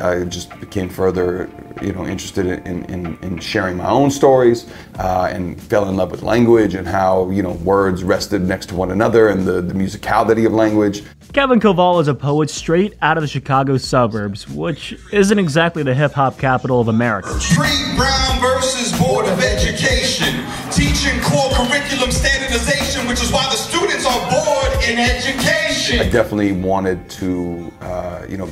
I just became further, interested in sharing my own stories, and fell in love with language and how, words rested next to one another and the musicality of language. Kevin Coval is a poet straight out of the Chicago suburbs, which isn't exactly the hip-hop capital of America. Street Brown versus Board of Education, teaching core curriculum standardization, which is why the students are bored in education. I definitely wanted to,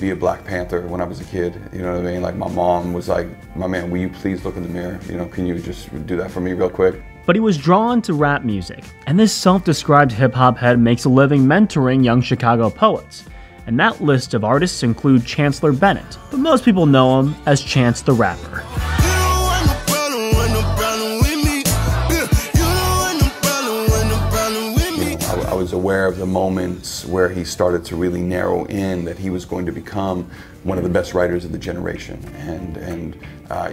be a Black Panther when I was a kid. You know what I mean? Like, my mom was like, "My man, will you please look in the mirror? Can you just do that for me real quick?" But he was drawn to rap music, and this self-described hip-hop head makes a living mentoring young Chicago poets. And that list of artists include Chancellor Bennett, but most people know him as Chance the Rapper. I was aware of the moments where he started to really narrow in that he was going to become one of the best writers of the generation, and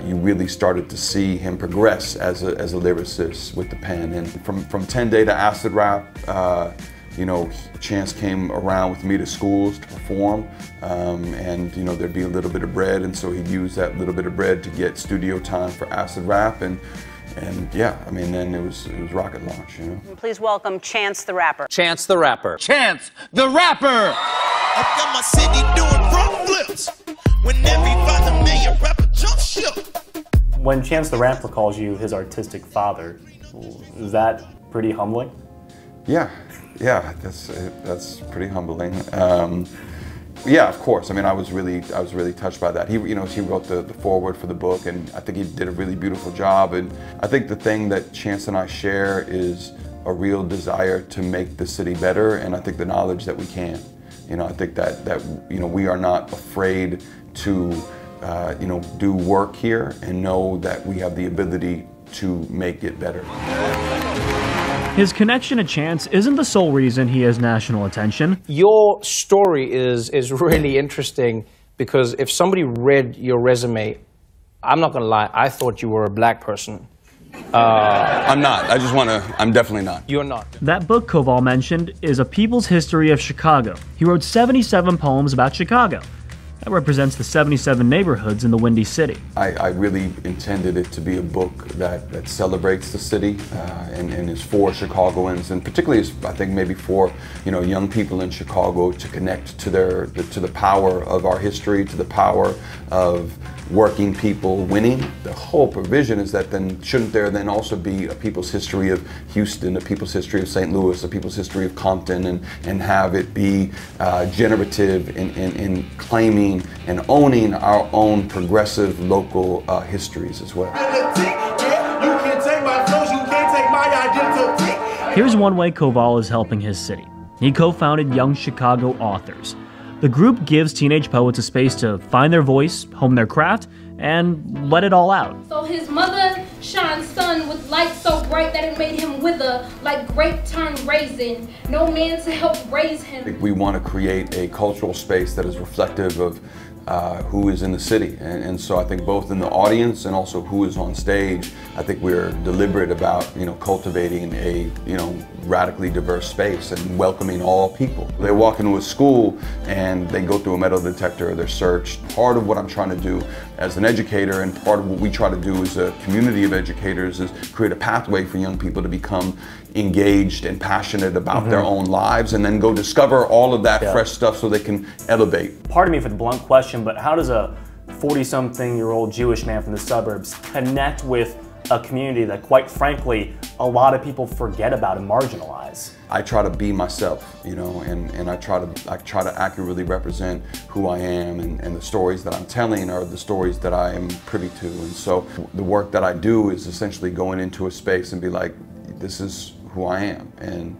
you really started to see him progress as a lyricist with the pen. And from 10 Day to Acid Rap, Chance came around with me to schools to perform, and there'd be a little bit of bread, and so he'd use that little bit of bread to get studio time for Acid Rap, and yeah, then it was rocket launch, Please welcome Chance the Rapper. Chance the Rapper. Chance the Rapper! I've got my city doing front flips when every 5 million rapper jump ship. When Chance the Rapper calls you his artistic father, is that pretty humbling? Yeah, that's pretty humbling. Yeah, of course. I was really touched by that. He wrote the foreword for the book, and I think he did a really beautiful job. And I think the thing that Chance and I share is a real desire to make the city better, and I think the knowledge that we can. I think that we are not afraid to do work here and know that we have the ability to make it better. His connection to Chance isn't the sole reason he has national attention. Your story is really interesting because if somebody read your resume, I'm not gonna lie, I thought you were a Black person. I'm not. I'm definitely not. You're not. That book Coval mentioned is A People's History of Chicago. He wrote 77 poems about Chicago. That represents the 77 neighborhoods in the Windy City. I really intended it to be a book that celebrates the city and is for Chicagoans, and particularly I think maybe for young people in Chicago to connect to the power of our history, to the power of working people winning. The whole provision is that shouldn't there then also be a people's history of Houston, a people's history of St. Louis, a people's history of Compton, and have it be generative in claiming and owning our own progressive local histories as well. Here's one way Coval is helping his city. He co-founded Young Chicago Authors. The group gives teenage poets a space to find their voice, hone their craft, and let it all out. So his mother shined sun with light so bright that it made him wither like grape turned raisin. No man to help raise him. We want to create a cultural space that is reflective of who is in the city, and so I think both in the audience and also who is on stage, I think we're deliberate about cultivating a radically diverse space and welcoming all people. They walk into a school and they go through a metal detector, they're searched. Part of what I'm trying to do as an educator, and part of what we try to do as a community of educators, is create a pathway for young people to become engaged and passionate about their own lives, and then go discover all of that fresh stuff so they can elevate. Pardon me for the blunt question, but how does a 40-something-year-old Jewish man from the suburbs connect with a community that, quite frankly, a lot of people forget about and marginalize? I try to be myself, and I try to accurately represent who I am, and the stories that I'm telling are the stories that I am privy to. And so the work that I do is essentially going into a space and be like, this is who I am, and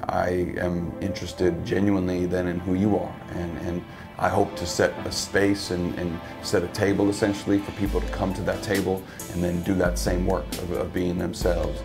I am interested genuinely then in who you are, and I hope to set a space and set a table essentially for people to come to that table and then do that same work of being themselves.